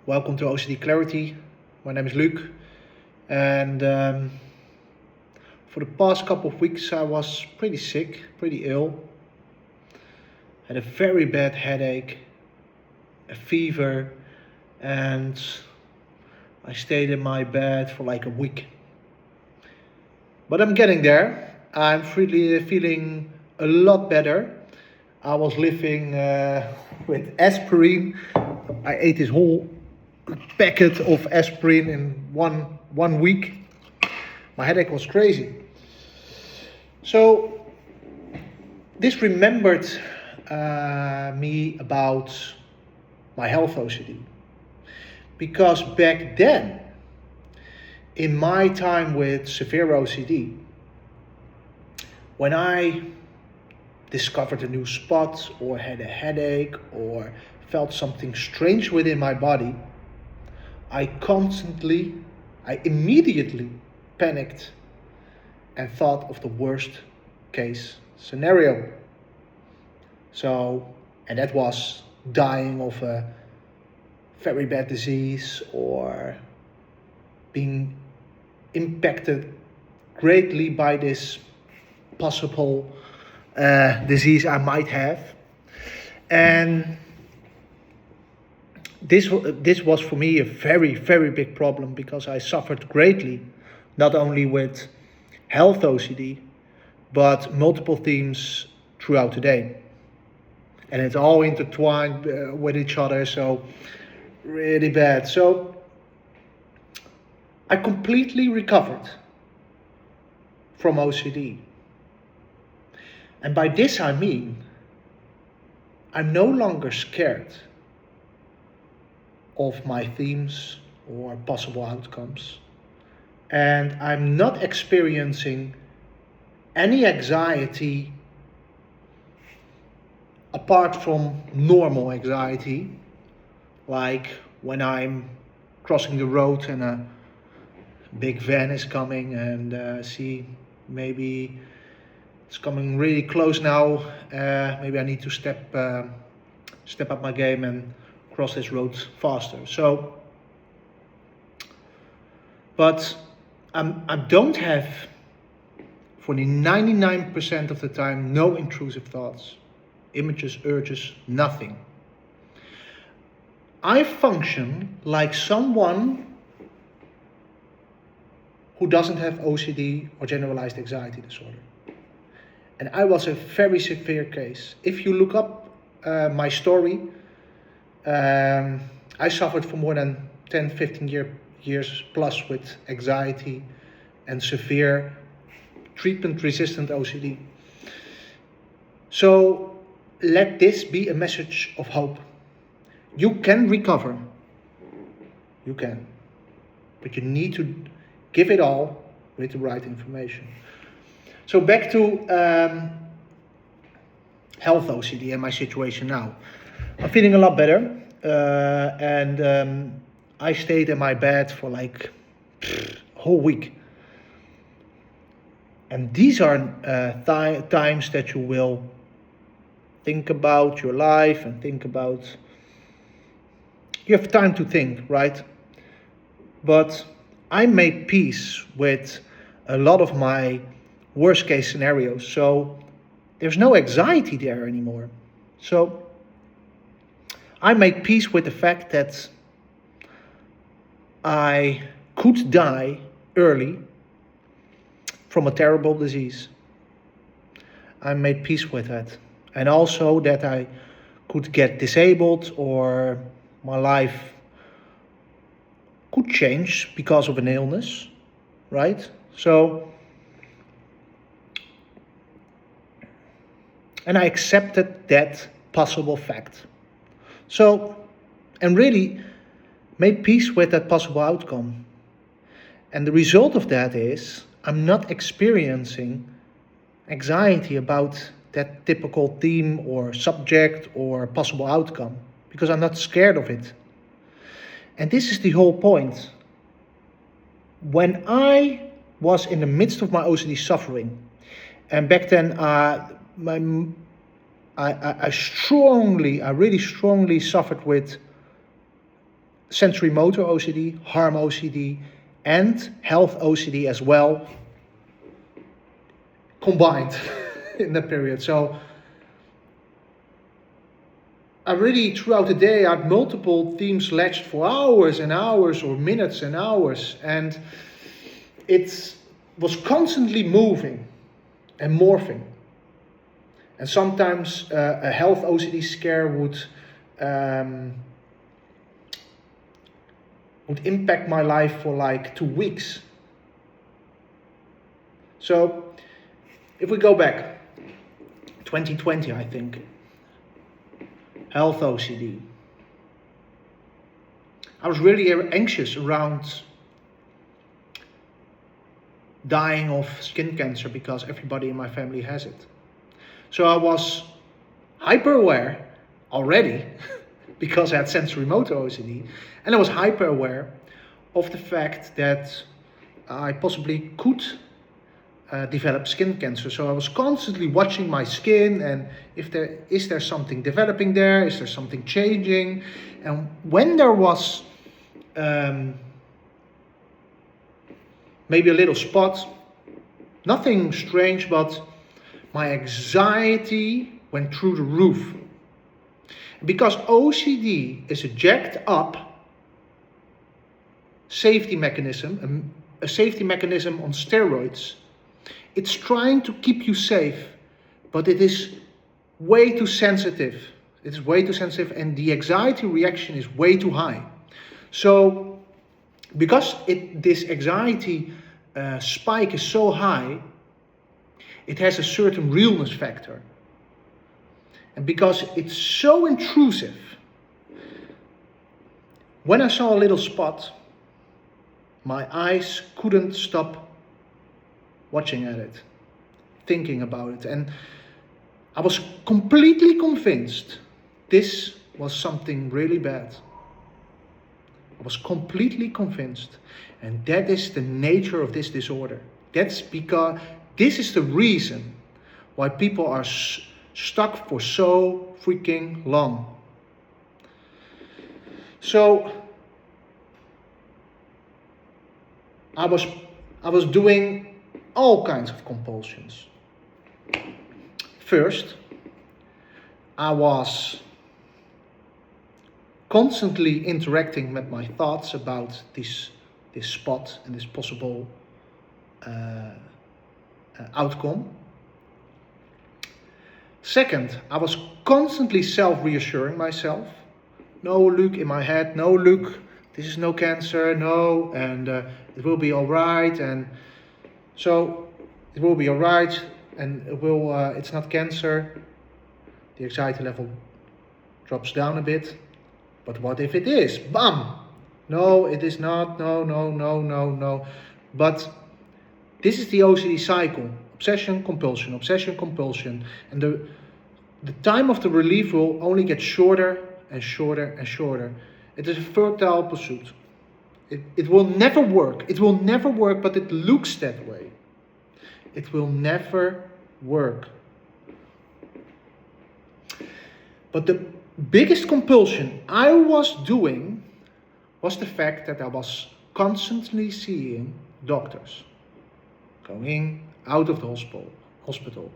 Welcome to OCD Clarity. My name is Luc, and for the past couple of weeks I was pretty sick, pretty ill. Had a very bad headache, a fever, and I stayed in my bed for like a week. But I'm getting there. I'm feeling a lot better. I was living with aspirin. I ate this whole packet of aspirin in one week. My headache was crazy. So this remembered me about my health OCD. Because back then, in my time with severe OCD, when I discovered a new spot or had a headache or felt something strange within my body, I immediately panicked and thought of the worst case scenario. And that was dying of a very bad disease or being impacted greatly by this possible disease I might have. And this was for me a very, very big problem because I suffered greatly, not only with health OCD, but multiple themes throughout the day. And it's all intertwined with each other, so really bad. So I completely recovered from OCD. And by this I mean, I'm no longer scared of my themes or possible outcomes. And I'm not experiencing any anxiety apart from normal anxiety, like when I'm crossing the road and a big van is coming and see maybe it's coming really close now. Maybe I need to step up my game and cross this road faster. But I don't have, for the 99% of the time, no intrusive thoughts, images, urges, nothing. I function like someone who doesn't have OCD or generalized anxiety disorder. And I was a very severe case. If you look up my story, I suffered for more than 10, 15 years plus with anxiety and severe treatment-resistant OCD. So let this be a message of hope. You can recover. You can. But you need to give it all with the right information. So back to health OCD and my situation now. I'm feeling a lot better, and I stayed in my bed for like a whole week. And these are times that you will think about your life and think about. You have time to think, right? But I made peace with a lot of my worst case scenarios. So there's no anxiety there anymore. So I made peace with the fact that I could die early from a terrible disease. I made peace with that. And also that I could get disabled or my life could change because of an illness, right? And I accepted that possible fact. And really made peace with that possible outcome. And the result of that is I'm not experiencing anxiety about that typical theme or subject or possible outcome because I'm not scared of it. And this is the whole point. When I was in the midst of my OCD suffering, and back then I really strongly suffered with sensory motor OCD, harm OCD, and health OCD as well, combined in that period. So I really, throughout the day, I had multiple themes latched for hours and hours or minutes and hours. And it was constantly moving and morphing. And sometimes a health OCD scare would impact my life for like 2 weeks. So if we go back, 2020, I think, health OCD. I was really anxious around dying of skin cancer because everybody in my family has it. So I was hyper aware already because I had sensory motor OCD, and I was hyper aware of the fact that I possibly could develop skin cancer. So I was constantly watching my skin, and if there is something developing there, is there something changing, and when there was maybe a little spot, nothing strange, but my anxiety went through the roof. Because OCD is a jacked up safety mechanism, a safety mechanism on steroids. It's trying to keep you safe, but it is way too sensitive. It's way too sensitive, and the anxiety reaction is way too high. So, because this anxiety spike is so high, it has a certain realness factor. And because it's so intrusive, when I saw a little spot, my eyes couldn't stop watching at it, thinking about it. And I was completely convinced this was something really bad. I was completely convinced. And that is the nature of this disorder. That's because this is the reason why people are stuck for so freaking long. So I was doing all kinds of compulsions. First, I was constantly interacting with my thoughts about this spot and this possible outcome. Second, I was constantly self-reassuring myself. No, Luke, in my head, no, Luke, this is no cancer, no, and it will be all right, and so it will be all right, and it's not cancer. The anxiety level drops down a bit, but what if it is? Bam! No, it is not, no. But this is the OCD cycle. Obsession, compulsion, and the time of the relief will only get shorter and shorter and shorter. It is a fertile pursuit. It will never work. It will never work, but it looks that way. It will never work. But the biggest compulsion I was doing was the fact that I was constantly seeing doctors, going out of the hospital.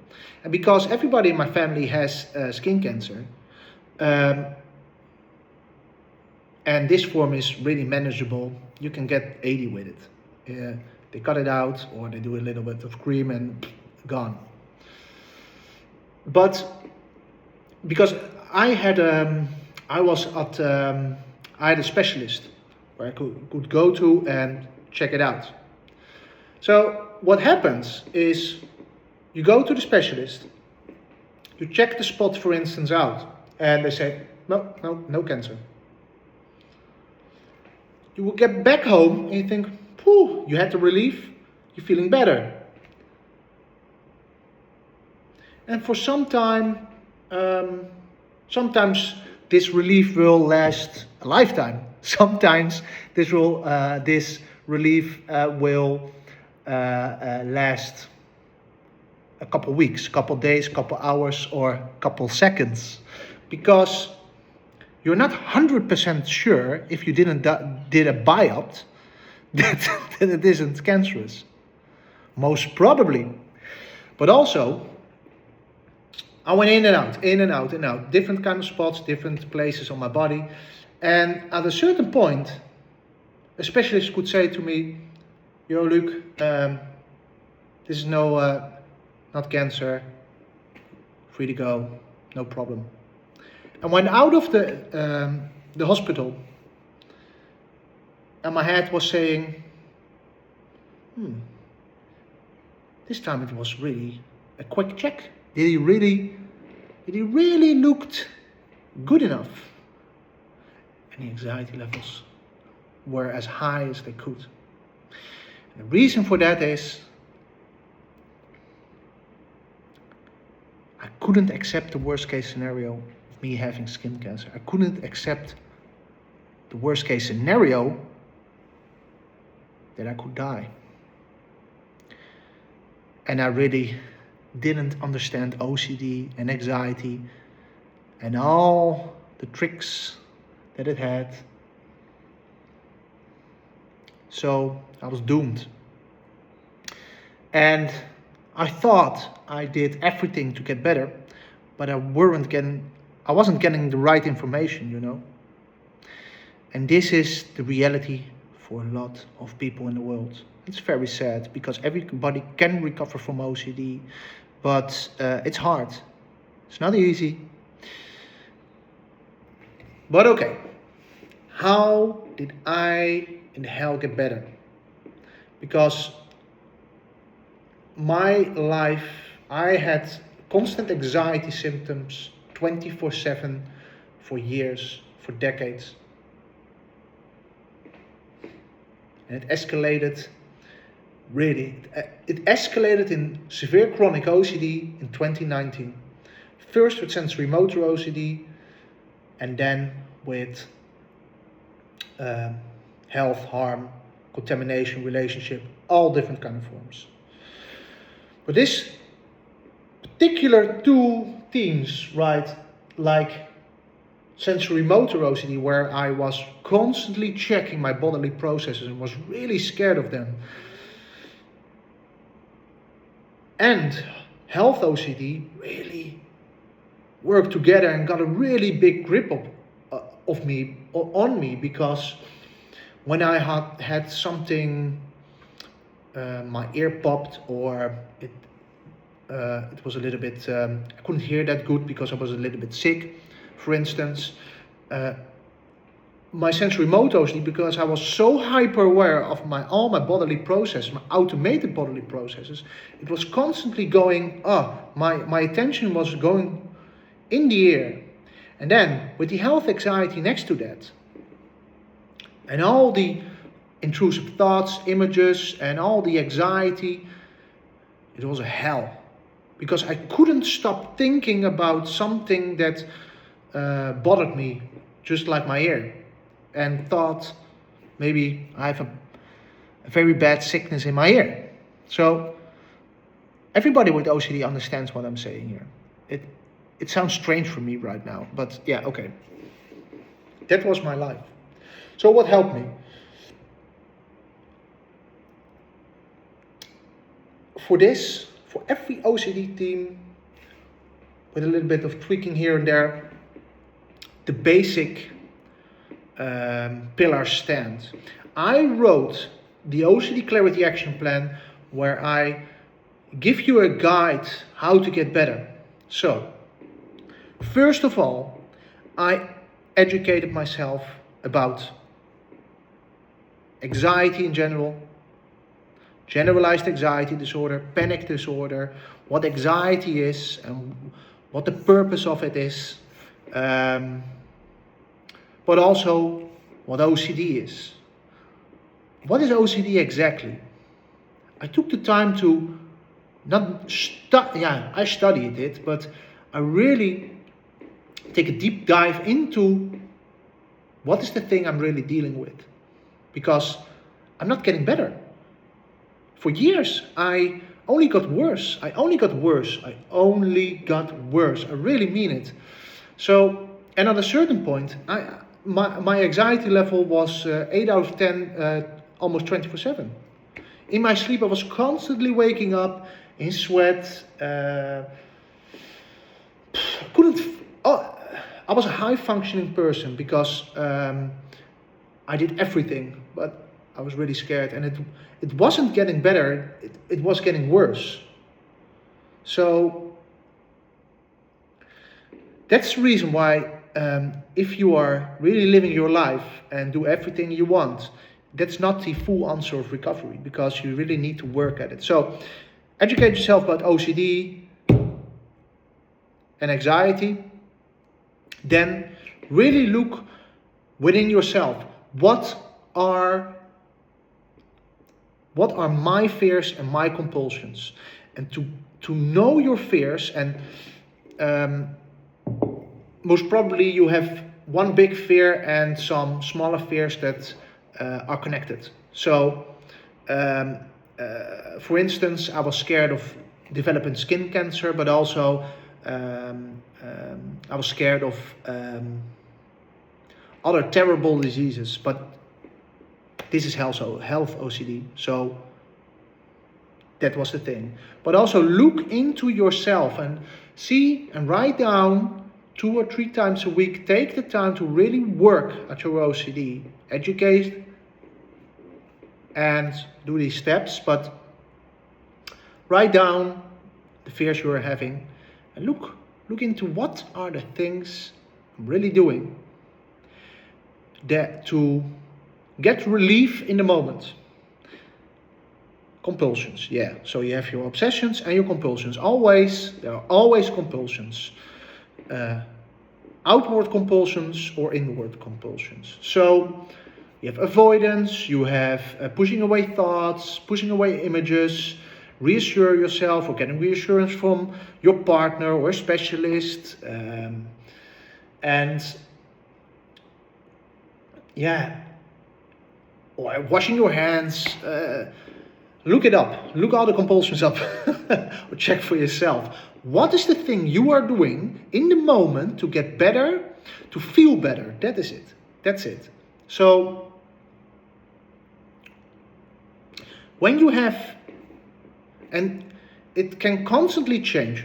And because everybody in my family has skin cancer, and this form is really manageable, you can get 80 with it. They cut it out, or they do a little bit of cream and gone. But because I had a specialist where I could go to and check it out. So what happens is you go to the specialist, you check the spot, for instance, out, and they say, no cancer. You will get back home and you think, phew, you had the relief, you're feeling better. And for some time, sometimes this relief will last a lifetime. Sometimes this relief will last a couple weeks, couple days, couple hours, or couple seconds, because you're not 100% sure if you did a biopsy that it isn't cancerous. Most probably. But also, I went in and out, in and out, in and out, different kind of spots, different places on my body. And at a certain point, a specialist could say to me, "Yo, Luc, this is not cancer, free to go, no problem." And went out of the hospital, and my head was saying, this time it was really a quick check. Did he really looked good enough? And the anxiety levels were as high as they could. And the reason for that is I couldn't accept the worst case scenario of me having skin cancer. I couldn't accept the worst case scenario that I could die. And I really didn't understand OCD and anxiety and all the tricks that it had. So I was doomed. And I thought I did everything to get better, but I wasn't getting the right information, you know. And this is the reality for a lot of people in the world. It's very sad because everybody can recover from OCD, but it's hard. It's not easy. But okay, how did I in hell get better? Because my life, I had constant anxiety symptoms 24/7 for years, for decades. And it escalated, it escalated in severe chronic OCD in 2019. First with sensory motor OCD, and then with health, harm, contamination, relationship, all different kind of forms. But this particular two themes, right, like sensory motor OCD, where I was constantly checking my bodily processes and was really scared of them, and health OCD really worked together and got a really big grip on me, because when I had something, my ear popped, or it was a little bit, I couldn't hear that good because I was a little bit sick, for instance. My sensory motor OCD, because I was so hyper aware of all my bodily processes, my automated bodily processes, it was constantly going, my attention was going in the air. And then with the health anxiety next to that, and all the intrusive thoughts, images, and all the anxiety, it was a hell. Because I couldn't stop thinking about something that bothered me, just like my ear. And thought, maybe I have a very bad sickness in my ear. So everybody with OCD understands what I'm saying here. It sounds strange for me right now, but yeah, okay. That was my life. So what helped me? For every OCD team, with a little bit of tweaking here and there, the basic pillars stand. I wrote the OCD Clarity Action Plan, where I give you a guide how to get better. So, first of all, I educated myself about anxiety in general, generalized anxiety disorder, panic disorder, what anxiety is and what the purpose of it is, but also what OCD is. What is OCD exactly? I took the time to I studied it, but I really take a deep dive into what is the thing I'm really dealing with, because I'm not getting better. For years, I only got worse. I really mean it. So And at a certain point, my anxiety level was 8 out of 10, almost 24/7. In my sleep, I was constantly waking up in sweat. Couldn't. I was a high functioning person because I did everything, but I was really scared, and it wasn't getting better. It was getting worse. So that's the reason why, if you are really living your life and do everything you want, that's not the full answer of recovery, because you really need to work at it. So educate yourself about OCD and anxiety. Then really look within yourself. What are my fears and my compulsions? And to know your fears, and most probably you have one big fear and some smaller fears that are connected. So, for instance, I was scared of developing skin cancer, but also I was scared of other terrible diseases. But this is health OCD, so that was the thing. But also look into yourself and see and write down 2 or 3 times a week. Take the time to really work at your OCD, educate and do these steps, but write down the fears you are having and look into what are the things I'm really doing that to get relief in the moment. Compulsions, yeah. So you have your obsessions and your compulsions. There are always compulsions. Outward compulsions or inward compulsions. So you have avoidance, you have pushing away thoughts, pushing away images, reassure yourself or getting reassurance from your partner or a specialist. And yeah, or washing your hands. Look it up. Look all the compulsions up. Or check for yourself. What is the thing you are doing in the moment to get better, to feel better? That is it. That's it. So, when you have, and it can constantly change,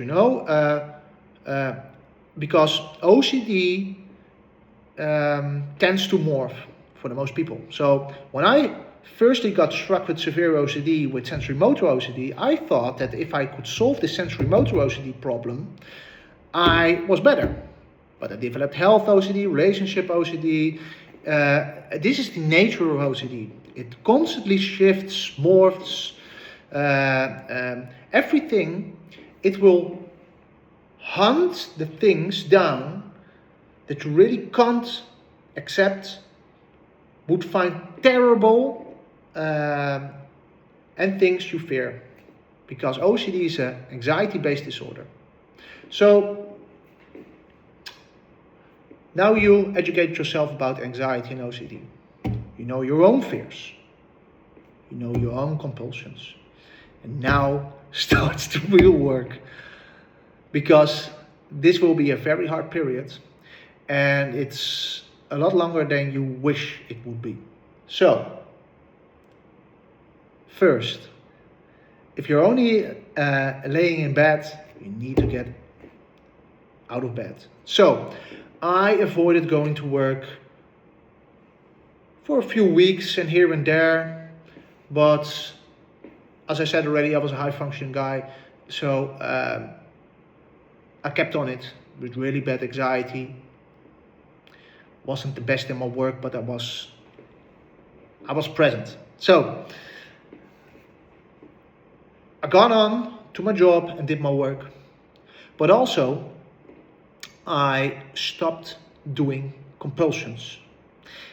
because OCD tends to morph for the most people. So, when I firstly got struck with severe OCD, with sensory motor OCD, I thought that if I could solve the sensory motor OCD problem, I was better. But I developed health OCD, relationship OCD. This is the nature of OCD. It constantly shifts, morphs, everything. It will hunt the things down that you really can't accept, would find terrible, and things you fear, because OCD is an anxiety-based disorder. So now you educate yourself about anxiety and OCD. You know your own fears. You know your own compulsions. And now starts the real work, because this will be a very hard period, and it's a lot longer than you wish it would be. So, first, if you're only laying in bed, you need to get out of bed. So, I avoided going to work for a few weeks and here and there, but as I said already, I was a high-functioning guy, so I kept on it with really bad anxiety. Wasn't the best in my work, but I was present. So I got on to my job and did my work, but also I stopped doing compulsions.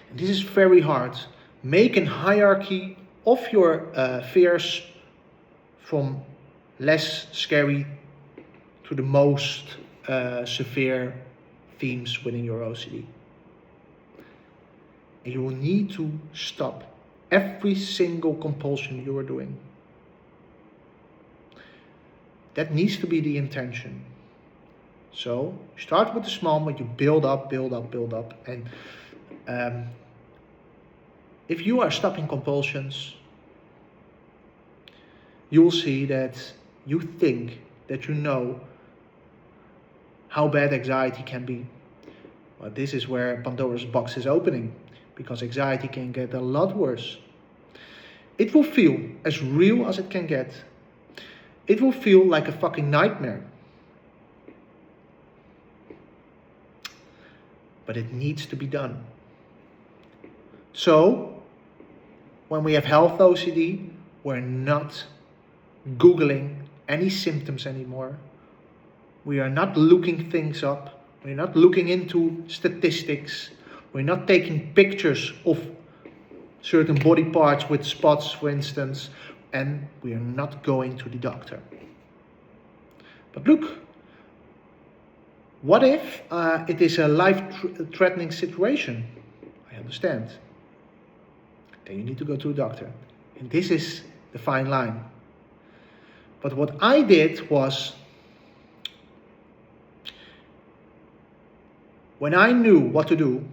And this is very hard. Make a hierarchy of your fears from less scary to the most severe themes within your OCD. And you will need to stop every single compulsion you are doing. That needs to be the intention. So start with the small, but you build up. And if you are stopping compulsions, you will see that you think that you know how bad anxiety can be. Well, this is where Pandora's box is opening, because anxiety can get a lot worse. It will feel as real as it can get. It will feel like a fucking nightmare. But it needs to be done. So, when we have health OCD, we're not Googling any symptoms anymore. We are not looking things up. We're not looking into statistics. We're not taking pictures of certain body parts with spots, for instance, and we are not going to the doctor. But look, what if it is a life-threatening situation? I understand. Then you need to go to a doctor. And this is the fine line. But what I did was, when I knew what to do,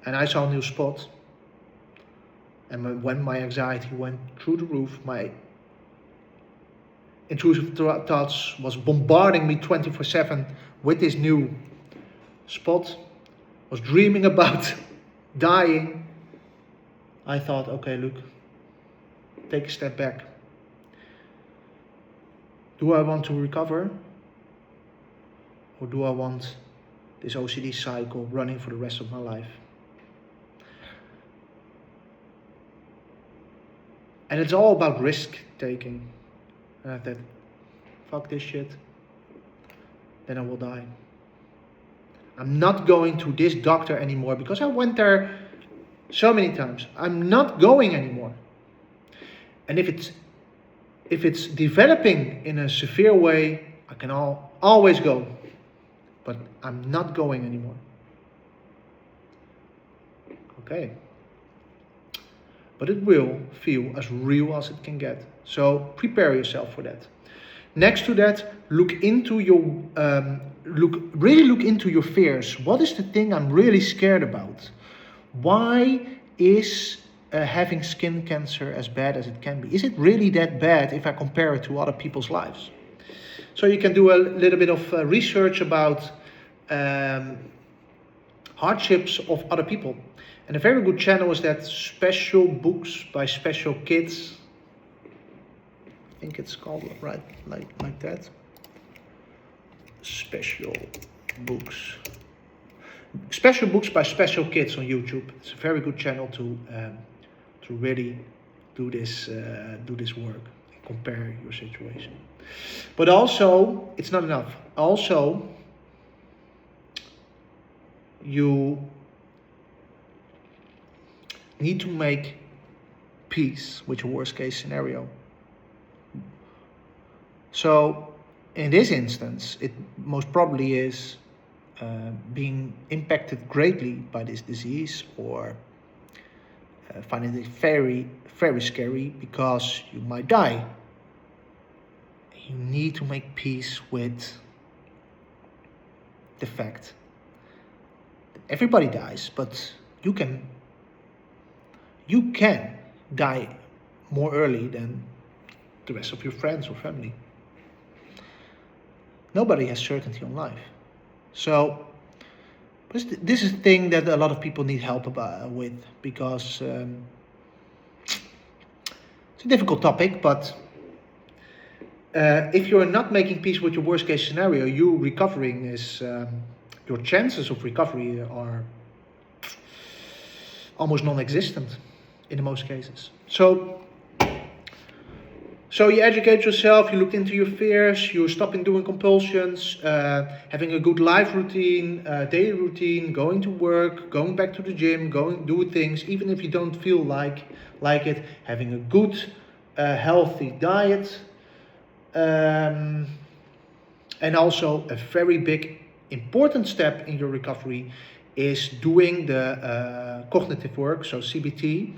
and I saw a new spot, and when my anxiety went through the roof, my intrusive thoughts was bombarding me 24/7 with this new spot, was dreaming about dying, I thought, okay, look, take a step back. Do I want to recover? Or do I want this OCD cycle running for the rest of my life? And it's all about risk taking. And I said, fuck this shit, then I will die. I'm not going to this doctor anymore, because I went there so many times. I'm not going anymore. And if it's developing in a severe way, I can always go. But I'm not going anymore. Okay. But it will feel as real as it can get. So prepare yourself for that. Next to that, look into your fears. What is the thing I'm really scared about? Why is having skin cancer as bad as it can be? Is it really that bad if I compare it to other people's lives? So you can do a little bit of research about hardships of other people. And a very good channel is that Special Books by Special Kids. I think it's called right like that. Special Books. Special Books by Special Kids on YouTube. It's a very good channel to really do this work and compare your situation. But also, it's not enough. Also, you need to make peace with your worst case scenario. So, in this instance, it most probably is being impacted greatly by this disease, or finding it very, very scary because you might die. You need to make peace with the fact that everybody dies, but you can die more early than the rest of your friends or family. Nobody has certainty on life. So this is a thing that a lot of people need help with, because it's a difficult topic, but if you're not making peace with your worst case scenario, your chances of recovery are almost non-existent in most cases. So you educate yourself, you looked into your fears, you're stopping doing compulsions, having a good life routine, daily routine, going to work, going back to the gym, do things, even if you don't feel like it, having a good, healthy diet, and also a very big, important step in your recovery is doing the cognitive work, so CBT.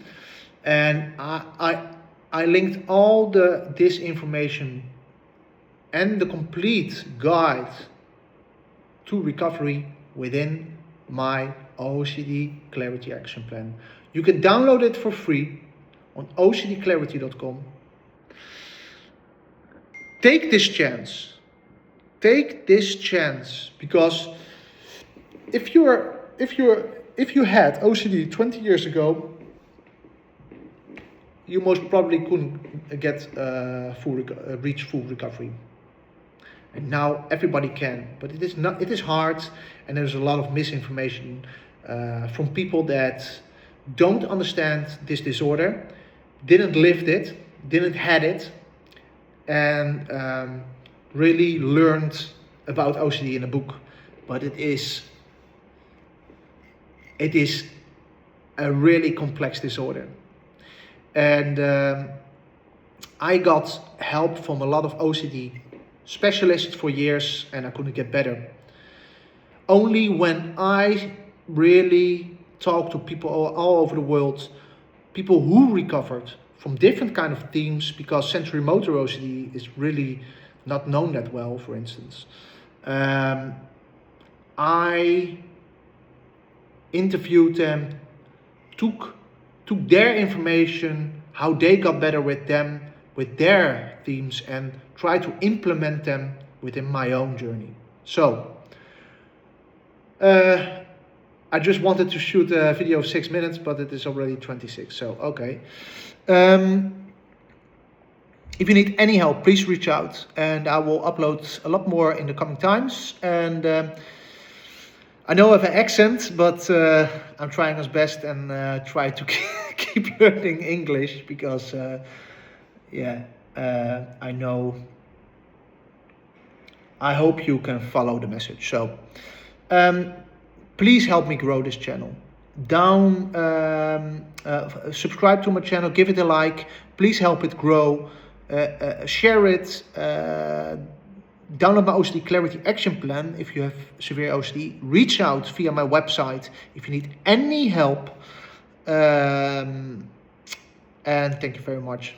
And I linked all this information and the complete guide to recovery within my OCD Clarity Action Plan. You can download it for free on ocdclarity.com. Take this chance. Take this chance, because if you had OCD 20 years ago, you most probably couldn't get reach full recovery. And now everybody can, but it is hard, and there's a lot of misinformation from people that don't understand this disorder, didn't live it, didn't had it, and really learned about OCD in a book. But it is a really complex disorder. And I got help from a lot of OCD specialists for years, and I couldn't get better. Only when I really talked to people all over the world, people who recovered from different kind of themes, because sensory motor OCD is really not known that well, for instance. I interviewed them, took their information, how they got better with them, with their themes, and try to implement them within my own journey. So, I just wanted to shoot a video of 6 minutes, but it is already 26, so okay. If you need any help, please reach out, and I will upload a lot more in the coming times. And I know I have an accent, but I'm trying as best and try to keep learning English, because I know. I hope you can follow the message. So please help me grow this channel. Subscribe to my channel, give it a like. Please help it grow. Share it. Download my OCD Clarity Action Plan if you have severe OCD. Reach out via my website if you need any help. And thank you very much.